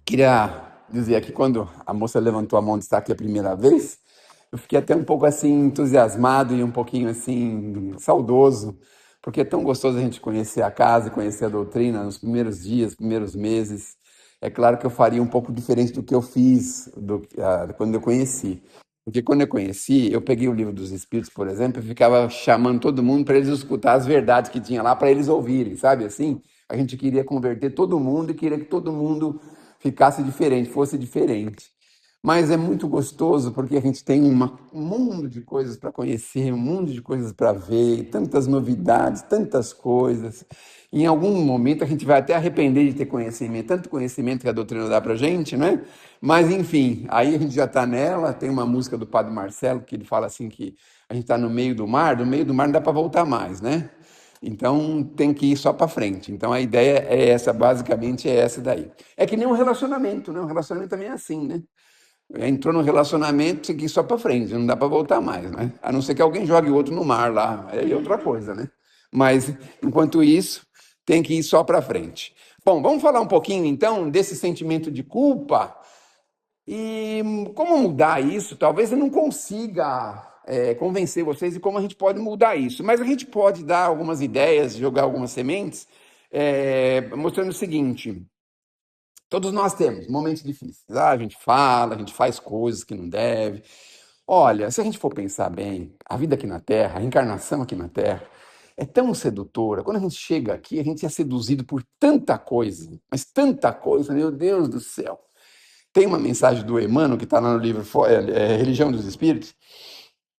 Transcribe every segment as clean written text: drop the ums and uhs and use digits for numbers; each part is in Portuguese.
Queria dizer aqui, quando a moça levantou a mão de estar aqui a primeira vez, eu fiquei até um pouco assim entusiasmado e um pouquinho assim saudoso, porque é tão gostoso a gente conhecer a casa e conhecer a doutrina nos primeiros dias, primeiros meses. É claro que eu faria um pouco diferente do que eu fiz quando eu conheci. Porque quando eu conheci, eu peguei o livro dos Espíritos, por exemplo, e ficava chamando todo mundo para eles escutar as verdades que tinha lá, para eles ouvirem, sabe assim? A gente queria converter todo mundo e queria que todo mundo ficasse diferente, fosse diferente. Mas é muito gostoso porque a gente tem um mundo de coisas para conhecer, um mundo de coisas para ver, tantas novidades, tantas coisas. Em algum momento a gente vai até arrepender de ter conhecimento, tanto conhecimento que a doutrina dá para a gente, né? Mas enfim, aí a gente já está nela. Tem uma música do Padre Marcelo que ele fala assim que a gente está no meio do mar, do meio do mar não dá para voltar mais, né? Então tem que ir só para frente. Então a ideia é essa, basicamente é essa daí. É que nem um relacionamento, né? Um relacionamento também é assim, né? Entrou no relacionamento, tem que ir só para frente, não dá para voltar mais, né? A não ser que alguém jogue o outro no mar lá, aí é outra coisa, né? Mas enquanto isso, tem que ir só para frente. Bom, vamos falar um pouquinho então desse sentimento de culpa e como mudar isso. Talvez eu não consiga convencer vocês de como a gente pode mudar isso, mas a gente pode dar algumas ideias, jogar algumas sementes, mostrando o seguinte: todos nós temos momentos difíceis. A gente fala, a gente faz coisas que não deve. Olha, se a gente for pensar bem, a vida aqui na Terra, a encarnação aqui na Terra, é tão sedutora. Quando a gente chega aqui, a gente é seduzido por tanta coisa, mas tanta coisa, meu Deus do céu. Tem uma mensagem do Emmanuel, que está lá no livro Religião dos Espíritos,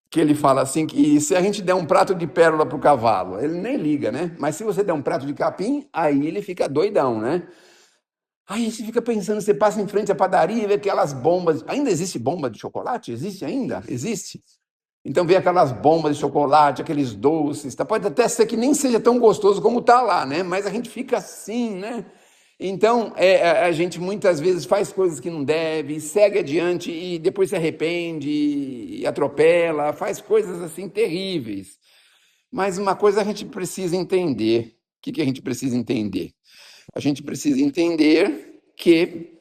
que ele fala assim que se a gente der um prato de pérola para o cavalo, ele nem liga, né? Mas se você der um prato de capim, aí ele fica doidão, né? Aí você fica pensando, você passa em frente à padaria e vê aquelas bombas. Ainda existe bomba de chocolate? Existe ainda? Existe. Então vê aquelas bombas de chocolate, aqueles doces. Tá? Pode até ser que nem seja tão gostoso como tá lá, né? Mas a gente fica assim, né? Então a gente muitas vezes faz coisas que não deve, segue adiante e depois se arrepende e atropela, faz coisas assim terríveis. Mas uma coisa a gente precisa entender. O que que a gente precisa entender? A gente precisa entender que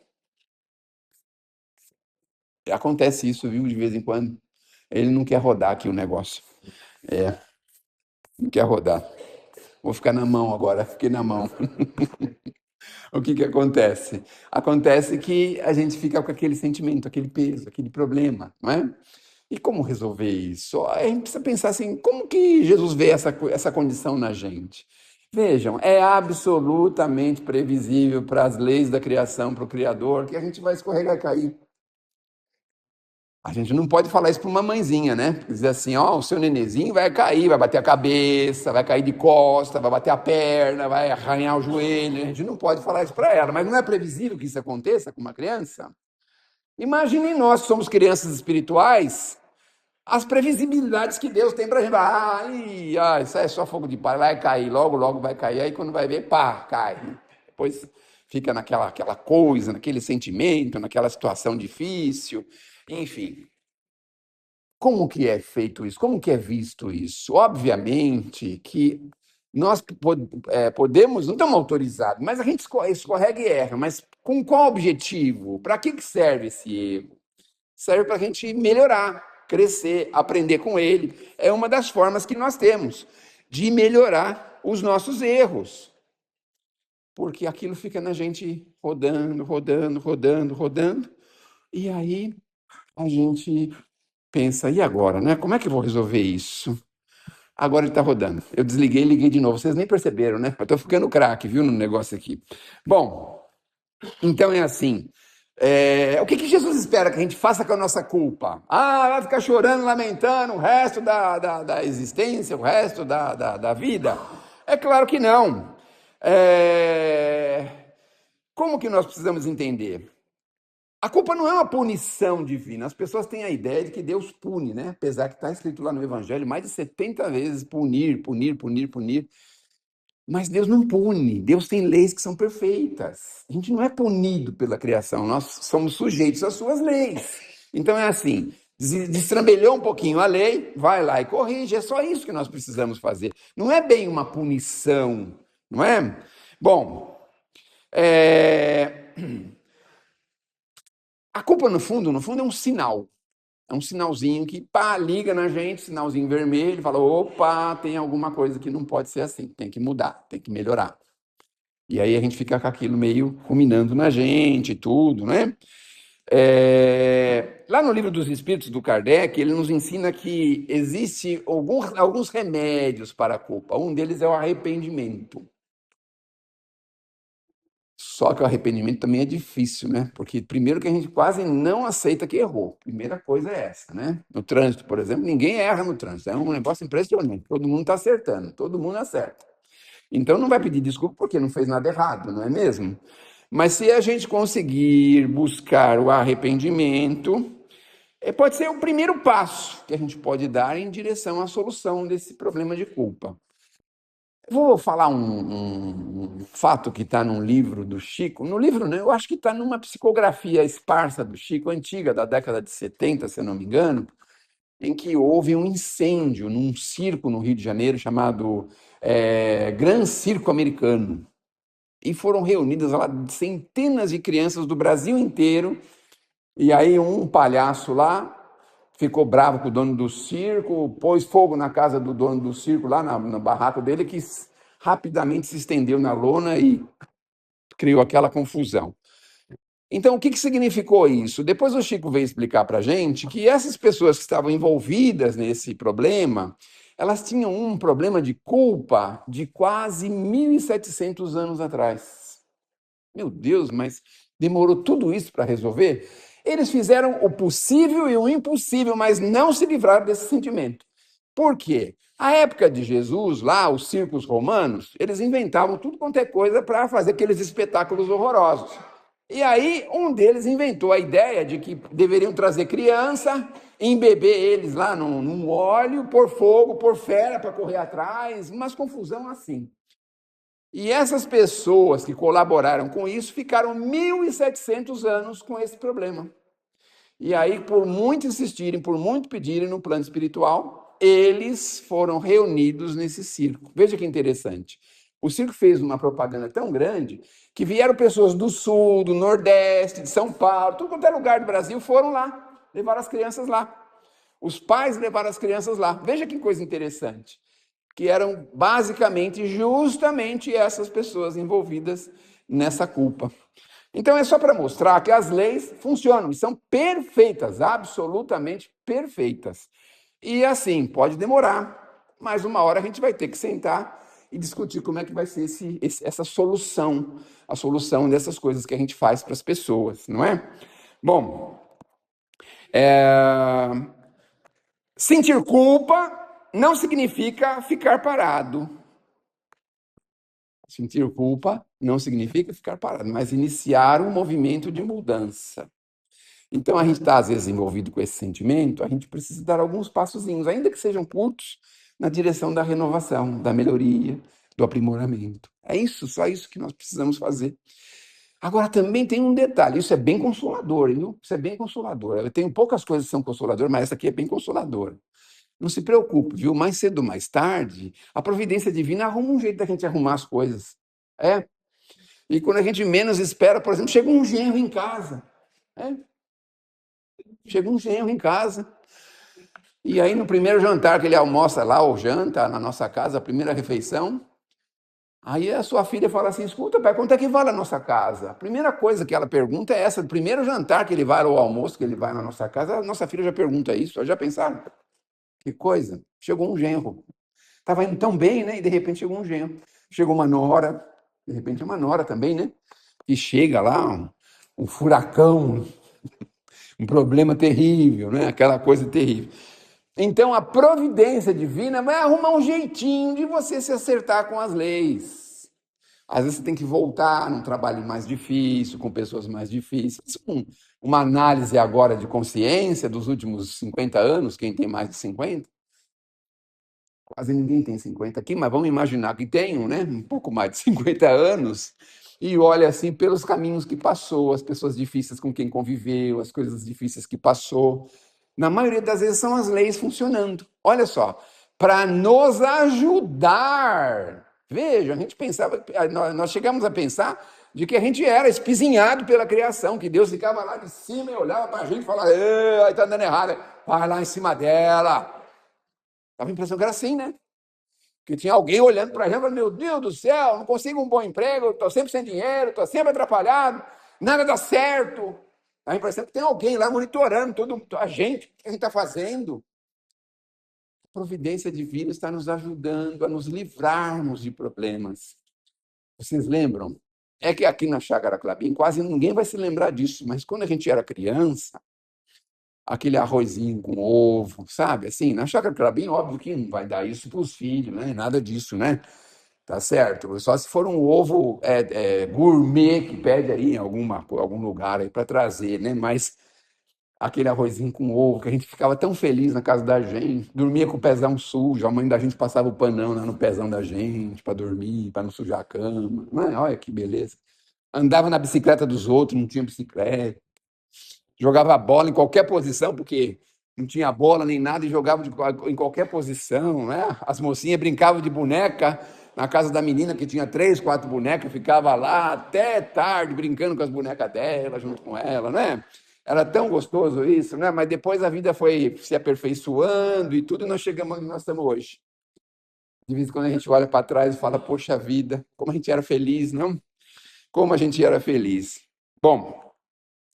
acontece isso, viu, de vez em quando. Ele não quer rodar aqui o negócio. É, não quer rodar. Vou ficar na mão agora, fiquei na mão. O que que acontece? Acontece que a gente fica com aquele sentimento, aquele peso, aquele problema, não é? E como resolver isso? A gente precisa pensar assim, como que Jesus vê essa condição na gente? Vejam, é absolutamente previsível para as leis da criação, para o Criador, que a gente vai escorregar e cair. A gente não pode falar isso para uma mãezinha, né? Dizer assim, ó, o seu nenenzinho vai cair, vai bater a cabeça, vai cair de costa, vai bater a perna, vai arranhar o joelho. A gente não pode falar isso para ela, mas não é previsível que isso aconteça com uma criança? Imaginem nós que somos crianças espirituais, as previsibilidades que Deus tem para a gente. Isso é só fogo de palha, vai cair, logo, logo vai cair. Aí quando vai ver, pá, cai. Depois fica aquela coisa, naquele sentimento, naquela situação difícil, enfim. Como que é feito isso? Como que é visto isso? Obviamente que nós podemos, não estamos autorizados, mas a gente escorrega e erra. Mas com qual objetivo? Para que serve esse erro? Serve para a gente melhorar, crescer, aprender com ele. É uma das formas que nós temos de melhorar os nossos erros. Porque aquilo fica na gente rodando, rodando, rodando, rodando. E aí a gente pensa, e agora, né? Como é que eu vou resolver isso? Agora ele está rodando. Eu desliguei e liguei de novo. Vocês nem perceberam, né? Eu estou ficando craque, viu, no negócio aqui. Bom, então é assim. O que que Jesus espera que a gente faça com a nossa culpa? Ah, vai ficar chorando, lamentando o resto da existência, o resto da vida? É claro que não. É, Como que nós precisamos entender? A culpa não é uma punição divina. As pessoas têm a ideia de que Deus pune, né? Apesar que está escrito lá no Evangelho mais de 70 vezes punir, punir, punir, punir. Mas Deus não pune. Deus tem leis que são perfeitas. A gente não é punido pela criação, nós somos sujeitos às suas leis. Então é assim, destrambelhou um pouquinho a lei, vai lá e corrige. É só isso que nós precisamos fazer. Não é bem uma punição, não é? Bom, é... A culpa, no fundo, é um sinal. É um sinalzinho que, pá, liga na gente, sinalzinho vermelho, fala, opa, tem alguma coisa que não pode ser assim, tem que mudar, tem que melhorar. E aí a gente fica com aquilo meio ruminando na gente e tudo, né? Lá no Livro dos Espíritos do Kardec, ele nos ensina que existe alguns remédios para a culpa. Um deles é o arrependimento. Só que o arrependimento também é difícil, né? Porque primeiro que a gente quase não aceita que errou. Primeira coisa é essa, né? No trânsito, por exemplo, ninguém erra no trânsito. É um negócio impressionante. Todo mundo está acertando, todo mundo acerta. Então não vai pedir desculpa porque não fez nada errado, não é mesmo? Mas se a gente conseguir buscar o arrependimento, pode ser o primeiro passo que a gente pode dar em direção à solução desse problema de culpa. Vou falar um fato que está num livro do Chico. No livro, né, eu acho que está numa psicografia esparsa do Chico, antiga, da década de 70, se eu não me engano, em que houve um incêndio num circo no Rio de Janeiro chamado Gran Circo Americano. E foram reunidas lá centenas de crianças do Brasil inteiro. E aí um palhaço lá ficou bravo com o dono do circo, pôs fogo na casa do dono do circo, lá no barraco dele, que rapidamente se estendeu na lona e criou aquela confusão. Então, o que significou isso? Depois o Chico veio explicar para a gente que essas pessoas que estavam envolvidas nesse problema, elas tinham um problema de culpa de quase 1.700 anos atrás. Meu Deus, mas demorou tudo isso para resolver? Eles fizeram o possível e o impossível, mas não se livraram desse sentimento. Por quê? A época de Jesus, lá, os circos romanos, eles inventavam tudo quanto é coisa para fazer aqueles espetáculos horrorosos. E aí, um deles inventou a ideia de que deveriam trazer criança, embeber eles lá num óleo, pôr fogo, pôr fera para correr atrás, umas confusão assim. E essas pessoas que colaboraram com isso ficaram 1.700 anos com esse problema. E aí, por muito insistirem, por muito pedirem no plano espiritual, eles foram reunidos nesse circo. Veja que interessante. O circo fez uma propaganda tão grande que vieram pessoas do Sul, do Nordeste, de São Paulo, tudo quanto é lugar do Brasil, foram lá, levaram as crianças lá. Os pais levaram as crianças lá. Veja que coisa interessante. Que eram basicamente, justamente essas pessoas envolvidas nessa culpa. Então é só para mostrar que as leis funcionam e são perfeitas, absolutamente perfeitas. E assim, pode demorar, mas uma hora a gente vai ter que sentar e discutir como é que vai ser essa solução, a solução dessas coisas que a gente faz para as pessoas, não é? Bom, sentir culpa não significa ficar parado. Sentir culpa não significa ficar parado, mas iniciar um movimento de mudança. Então, a gente está, às vezes, envolvido com esse sentimento, a gente precisa dar alguns passozinhos, ainda que sejam curtos, na direção da renovação, da melhoria, do aprimoramento. É isso, só isso que nós precisamos fazer. Agora, também tem um detalhe, isso é bem consolador, viu? Isso é bem consolador. Eu tenho poucas coisas que são consoladoras, mas essa aqui é bem consoladora. Não se preocupe, viu? Mais cedo ou mais tarde, a providência divina arruma um jeito da gente arrumar as coisas. É. E quando a gente menos espera, por exemplo, chega um genro em casa. Chega um genro em casa. E aí, no primeiro jantar que ele almoça lá, ou janta na nossa casa, a primeira refeição, aí a sua filha fala assim: escuta, pai, quanto é que vale a nossa casa? A primeira coisa que ela pergunta é essa: o primeiro jantar que ele vai, ou almoço que ele vai na nossa casa, a nossa filha já pergunta isso. Já pensaram? Que coisa? Chegou um genro. Estava indo tão bem, né? E de repente chegou um genro. Chegou uma nora, de repente uma nora também, né? E chega lá um furacão, um problema terrível, né? Aquela coisa terrível. Então a providência divina vai arrumar um jeitinho de você se acertar com as leis. Às vezes você tem que voltar num trabalho mais difícil, com pessoas mais difíceis. Uma análise agora de consciência dos últimos 50 anos, quem tem mais de 50, quase ninguém tem 50 aqui, mas vamos imaginar que tenham, né? Um pouco mais de 50 anos, e olha assim pelos caminhos que passou, as pessoas difíceis com quem conviveu, as coisas difíceis que passou. Na maioria das vezes são as leis funcionando. Olha só, para nos ajudar. Veja, a gente pensava, nós chegamos a pensar de que a gente era espizinhado pela criação, que Deus ficava lá de cima e olhava para a gente e falava, aí tá andando errado, vai lá em cima dela. Dava a impressão que era assim, né? Que tinha alguém olhando para a gente e falando, meu Deus do céu, não consigo um bom emprego, estou sempre sem dinheiro, estou sempre atrapalhado, nada dá certo. Dá a impressão que tem alguém lá monitorando a gente, o que a gente está fazendo. A providência divina está nos ajudando a nos livrarmos de problemas. Vocês lembram? É que aqui na Chácara Clabim quase ninguém vai se lembrar disso, mas quando a gente era criança, aquele arrozinho com ovo, sabe? Assim, na Chácara Clabim, óbvio que não vai dar isso para os filhos, né? Nada disso, né? Tá certo? Só se for um ovo gourmet que pede aí em algum lugar aí para trazer, né? Mas aquele arrozinho com ovo, que a gente ficava tão feliz na casa da gente, dormia com o pezão sujo, a mãe da gente passava o panão lá no pezão da gente para dormir, para não sujar a cama. Olha que beleza. Andava na bicicleta dos outros, não tinha bicicleta. Jogava bola em qualquer posição, porque não tinha bola nem nada, e jogava em qualquer posição, né? As mocinhas brincavam de boneca na casa da menina, que tinha 3, 4 bonecas, ficava lá até tarde brincando com as bonecas dela, junto com ela, né? Era tão gostoso isso, né? Mas depois a vida foi se aperfeiçoando e tudo, e nós chegamos onde nós estamos hoje. De vez em quando a gente olha para trás e fala, poxa vida, como a gente era feliz, não? Como a gente era feliz. Bom,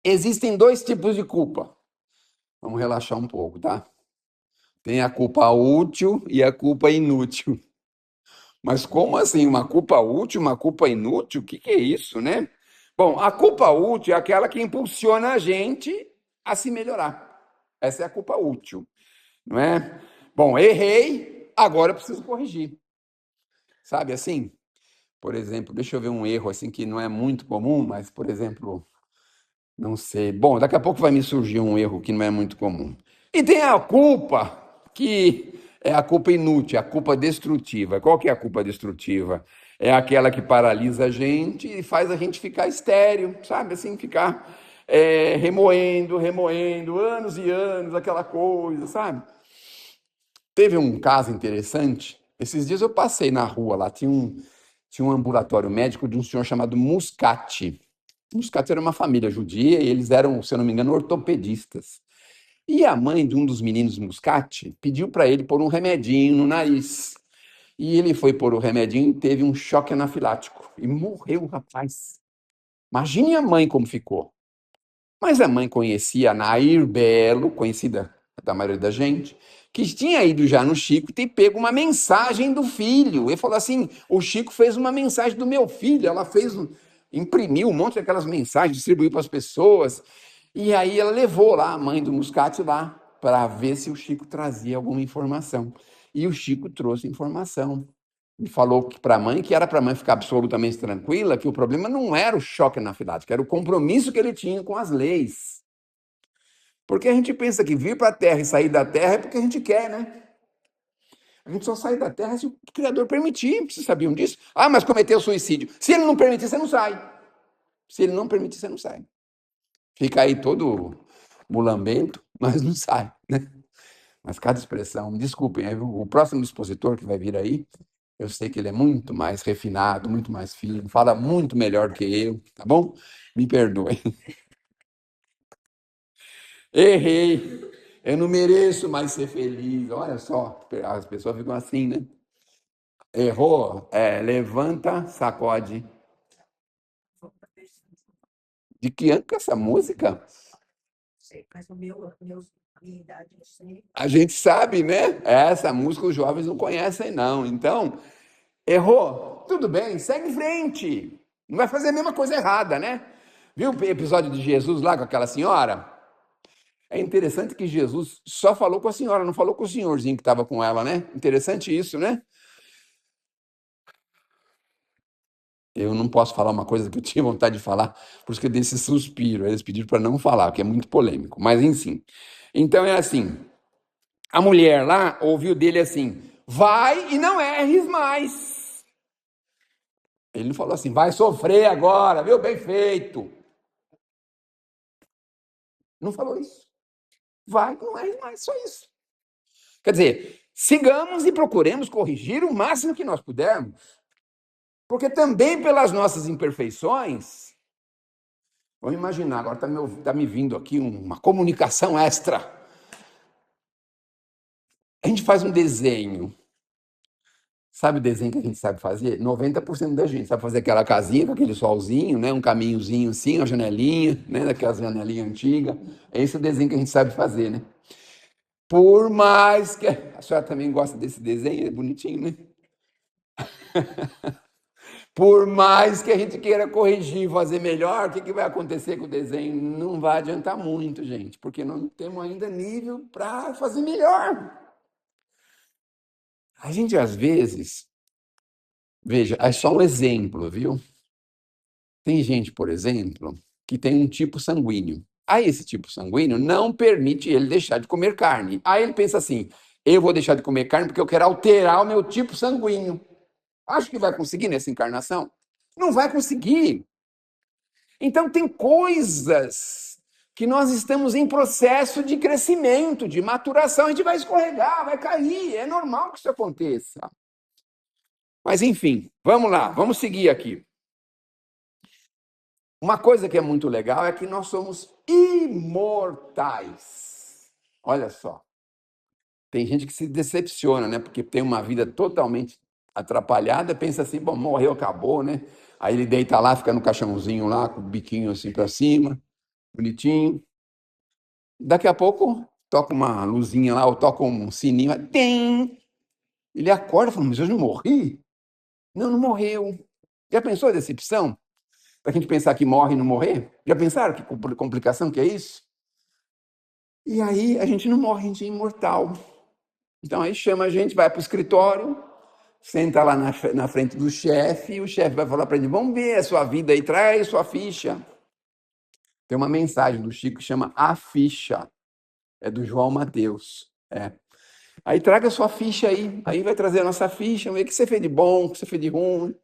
existem dois tipos de culpa. Vamos relaxar um pouco, tá? Tem a culpa útil e a culpa inútil. Mas como assim? Uma culpa útil, uma culpa inútil? O que que é isso, né? Bom, a culpa útil é aquela que impulsiona a gente a se melhorar. Essa é a culpa útil, não é? Bom, errei, agora eu preciso corrigir. Sabe assim? Por exemplo, deixa eu ver um erro assim que não é muito comum, mas, por exemplo, não sei. Bom, daqui a pouco vai me surgir um erro que não é muito comum. E tem a culpa, que é a culpa inútil, a culpa destrutiva. Qual que é a culpa destrutiva? É aquela que paralisa a gente e faz a gente ficar estéril, sabe? Assim, ficar remoendo, remoendo, anos e anos, aquela coisa, sabe? Teve um caso interessante. Esses dias eu passei na rua lá, tinha um ambulatório médico de um senhor chamado Muscati. Muscati era uma família judia e eles eram, se eu não me engano, ortopedistas. E a mãe de um dos meninos Muscati pediu para ele pôr um remedinho no nariz. E ele foi pôr o remedinho e teve um choque anafilático. E morreu o rapaz. Imagine a mãe como ficou. Mas a mãe conhecia a Nair Belo, conhecida da maioria da gente, que tinha ido já no Chico e ter pego uma mensagem do filho. Ele falou assim: o Chico fez uma mensagem do meu filho. Ela imprimiu um monte daquelas mensagens, distribuiu para as pessoas. E aí ela levou lá a mãe do Muscati lá para ver se o Chico trazia alguma informação. E o Chico trouxe informação. E falou para a mãe que era para a mãe ficar absolutamente tranquila, que o problema não era o choque anafilático, era o compromisso que ele tinha com as leis. Porque a gente pensa que vir para a Terra e sair da Terra é porque a gente quer, né? A gente só sai da Terra se o Criador permitir. Vocês sabiam disso? Ah, mas cometeu suicídio. Se ele não permitir, você não sai. Se ele não permitir, você não sai. Fica aí todo mulambento, mas não sai, né? Mas cada expressão, me desculpem, o próximo expositor que vai vir aí, eu sei que ele é muito mais refinado, muito mais fino, fala muito melhor que eu, tá bom? Me perdoe. Errei. Eu não mereço mais ser feliz. Olha só, as pessoas ficam assim, né? Errou, levanta, sacode. De que ano que é essa música? A gente sabe, né? Essa música os jovens não conhecem, não. Então, errou, tudo bem, segue em frente. Não vai fazer a mesma coisa errada, né? Viu o episódio de Jesus lá com aquela senhora? É interessante que Jesus só falou com a senhora, não falou com o senhorzinho que estava com ela, né? Interessante isso, né? Eu não posso falar uma coisa que eu tinha vontade de falar, por isso que eu dei esse suspiro. Eles pediram para não falar, que é muito polêmico. Mas, enfim. Então, é assim. A mulher lá ouviu dele assim, vai e não erres mais. Ele não falou assim, vai sofrer agora, viu? Bem feito. Não falou isso. Vai e não erres mais, só isso. Quer dizer, sigamos e procuremos corrigir o máximo que nós pudermos. Porque também pelas nossas imperfeições, vamos imaginar, agora tá me vindo aqui uma comunicação extra. A gente faz um desenho. Sabe o desenho que a gente sabe fazer? 90% da gente sabe fazer aquela casinha com aquele solzinho, né? Um caminhozinho assim, uma janelinha, né? Daquelas janelinhas antigas. Esse é o desenho que a gente sabe fazer, né? Por mais que... A senhora também gosta desse desenho, é bonitinho, né? Por mais que a gente queira corrigir, fazer melhor, o que vai acontecer com o desenho? Não vai adiantar muito, gente, porque não temos ainda nível para fazer melhor. A gente, às vezes, veja, é só um exemplo, viu? Tem gente, por exemplo, que tem um tipo sanguíneo. Aí esse tipo sanguíneo não permite ele deixar de comer carne. Aí ele pensa assim: eu vou deixar de comer carne porque eu quero alterar o meu tipo sanguíneo. Acho que vai conseguir nessa encarnação? Não vai conseguir. Então tem coisas que nós estamos em processo de crescimento, de maturação, a gente vai escorregar, vai cair, é normal que isso aconteça. Mas enfim, vamos lá, vamos seguir aqui. Uma coisa que é muito legal é que nós somos imortais. Olha só. Tem gente que se decepciona, né? Porque tem uma vida totalmente atrapalhada, pensa assim, bom, morreu, acabou, né? Aí ele deita lá, fica no caixãozinho lá, com o biquinho assim para cima, bonitinho. Daqui a pouco toca uma luzinha lá, ou toca um sininho, tem. Ele acorda e fala, mas eu não morri? Não, não morreu. Já pensou a decepção? Para a gente pensar que morre e não morrer? Já pensaram que complicação que é isso? E aí a gente não morre, a gente é imortal. Então aí chama a gente, vai para o escritório, senta lá na frente do chefe, e o chefe vai falar para ele: vamos ver a sua vida aí, traz sua ficha. Tem uma mensagem do Chico que chama A Ficha, é do João Mateus. É. Aí traga a sua ficha aí vai trazer a nossa ficha, ver o que você fez de bom, o que você fez de ruim.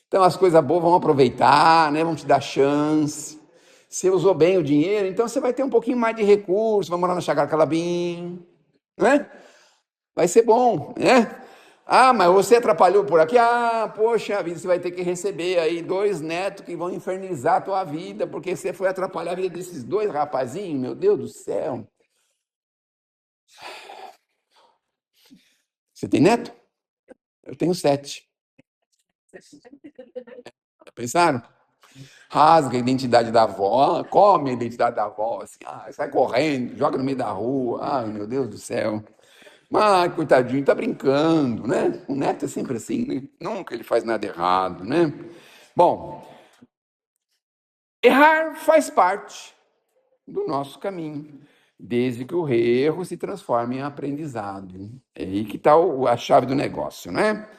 Então as coisas boas vão aproveitar, né? Vão te dar chance. Você usou bem o dinheiro, então você vai ter um pouquinho mais de recurso, vai morar na Chácara Calabim, né? Vai ser bom, né? Ah, mas você atrapalhou por aqui. Ah, poxa vida, você vai ter que receber aí 2 netos que vão infernizar a tua vida, porque você foi atrapalhar a vida desses 2 rapazinhos, meu Deus do céu. Você tem neto? Eu tenho 7. Já pensaram? Rasga a identidade da avó, come a identidade da avó, assim, sai correndo, joga no meio da rua. Ai, meu Deus do céu. Mas, coitadinho, tá brincando, né? O neto é sempre assim, né? Nunca ele faz nada errado, né? Bom, errar faz parte do nosso caminho, desde que o erro se transforme em aprendizado. É aí que está a chave do negócio, né?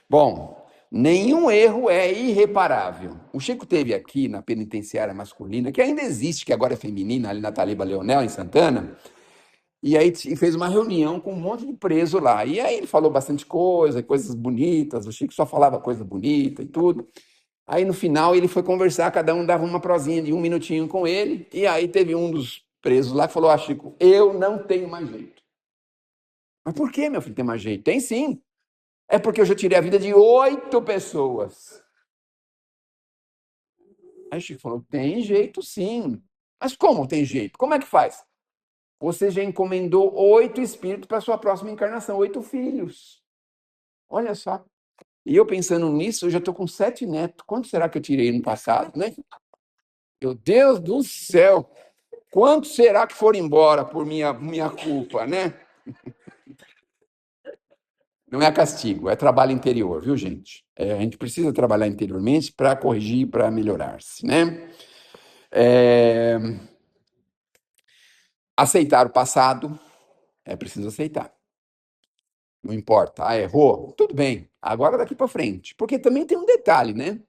Bom, nenhum erro é irreparável. O Chico teve aqui na penitenciária masculina, que ainda existe, que agora é feminina, ali na Taliba Leonel, em Santana, e aí fez uma reunião com um monte de preso lá. E aí ele falou bastante coisa, coisas bonitas, o Chico só falava coisa bonita e tudo. Aí no final ele foi conversar, cada um dava uma prosinha de 1 minutinho com ele, e aí teve um dos presos lá que falou: Chico, eu não tenho mais jeito. Mas por que, meu filho, tem mais jeito? Tem sim. É porque eu já tirei a vida de 8 pessoas. Aí o Chico falou: tem jeito sim. Mas como tem jeito? Como é que faz? Você já encomendou 8 espíritos para sua próxima encarnação, 8 filhos. Olha só. E eu pensando nisso, eu já estou com 7 netos. Quanto será que eu tirei no passado, né? Meu Deus do céu! Quanto será que foram embora por minha culpa, né? Não é castigo, é trabalho interior, viu, gente? A gente precisa trabalhar interiormente para corrigir, para melhorar-se, né? É, aceitar o passado é preciso aceitar. Não importa, errou, tudo bem. Agora daqui para frente, porque também tem um detalhe, né?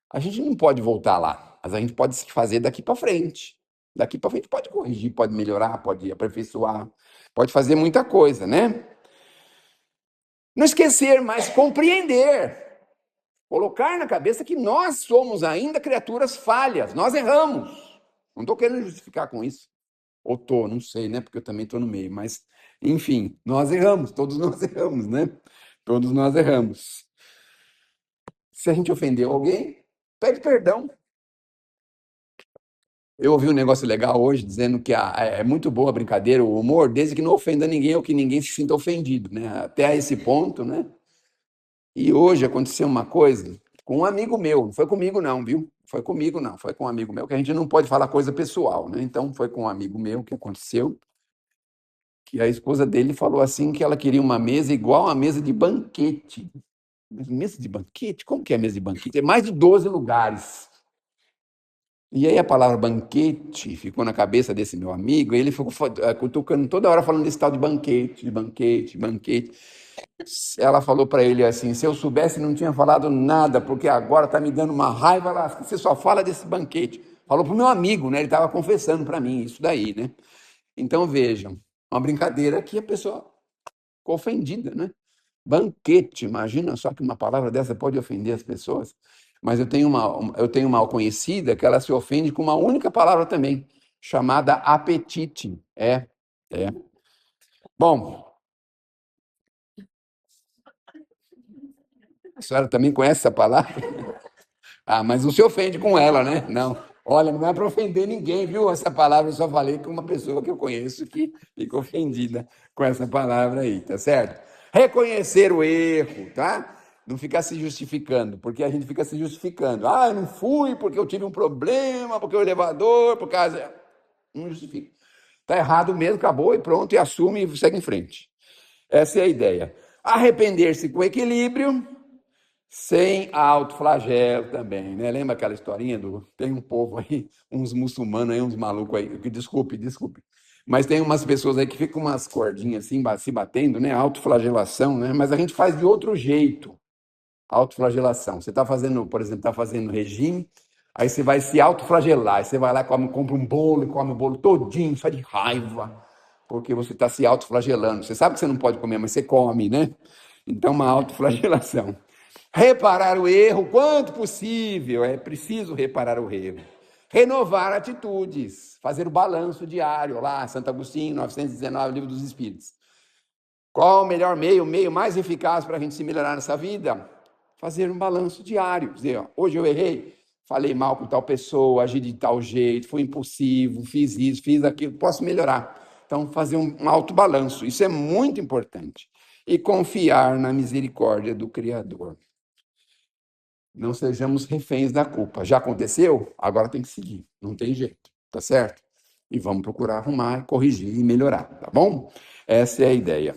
A gente não pode voltar lá, mas a gente pode se fazer daqui para frente. Daqui para frente pode corrigir, pode melhorar, pode aperfeiçoar, pode fazer muita coisa, né? Não esquecer, mas compreender. Colocar na cabeça que nós somos ainda criaturas falhas, nós erramos. Não estou querendo justificar com isso. Ou estou, não sei, né? Porque eu também estou no meio. Mas, enfim, nós erramos, todos nós erramos, né? Todos nós erramos. Se a gente ofendeu alguém, pede perdão. Eu ouvi um negócio legal hoje dizendo que é muito boa a brincadeira, o humor, desde que não ofenda ninguém ou que ninguém se sinta ofendido, né? Até a esse ponto, né? E hoje aconteceu uma coisa com um amigo meu, não foi comigo não, viu? Foi comigo não, foi com um amigo meu, que a gente não pode falar coisa pessoal, né? Então foi com um amigo meu que aconteceu, que a esposa dele falou assim que ela queria uma mesa igual a mesa de banquete. Mas mesa de banquete? Como que é mesa de banquete? É mais de 12 lugares. E aí a palavra banquete ficou na cabeça desse meu amigo, e ele ficou cutucando toda hora falando desse tal de banquete, de banquete, banquete. Ela falou para ele assim: se eu soubesse, não tinha falado nada, porque agora está me dando uma raiva lá, você só fala desse banquete. Falou para o meu amigo, né? Ele estava confessando para mim isso daí, né? Então vejam, uma brincadeira que a pessoa ficou ofendida, né? Banquete, imagina só que uma palavra dessa pode ofender as pessoas. Mas eu tenho uma conhecida que ela se ofende com uma única palavra também, chamada apetite. É. Bom, a senhora também conhece essa palavra? Ah, mas não se ofende com ela, né? Não. Olha, não é para ofender ninguém, viu? Essa palavra eu só falei com uma pessoa que eu conheço que fica ofendida com essa palavra aí, tá certo? Reconhecer o erro, tá? Não ficar se justificando, porque a gente fica se justificando. Ah, eu não fui porque eu tive um problema, porque o elevador, por causa. Não justifica. Tá errado mesmo, acabou e pronto, e assume e segue em frente. Essa é a ideia. Arrepender-se com equilíbrio sem autoflagelo também, né? Lembra aquela historinha do... Tem um povo aí, uns muçulmanos aí, uns malucos aí, que desculpe. Mas tem umas pessoas aí que ficam umas cordinhas assim, se batendo, né? Autoflagelação, né? Mas a gente faz de outro jeito, autoflagelação. Você está fazendo, por exemplo, está fazendo regime, aí você vai se autoflagelar, aí você vai lá, compra um bolo e come o bolo todinho, só de raiva, porque você está se autoflagelando. Você sabe que você não pode comer, mas você come, né? Então, uma autoflagelação. Reparar o erro quanto possível, é preciso reparar o erro. Renovar atitudes, fazer o balanço diário, lá, Santo Agostinho, 919, Livro dos Espíritos. Qual o melhor meio, o meio mais eficaz para a gente se melhorar nessa vida? Fazer um balanço diário. Dizer, ó, hoje eu errei, falei mal com tal pessoa, agi de tal jeito, fui impulsivo, fiz isso, fiz aquilo, posso melhorar. Então, fazer um autobalanço, isso é muito importante. E confiar na misericórdia do Criador. Não sejamos reféns da culpa. Já aconteceu? Agora tem que seguir. Não tem jeito, tá certo? E vamos procurar arrumar, corrigir e melhorar, tá bom? Essa é a ideia.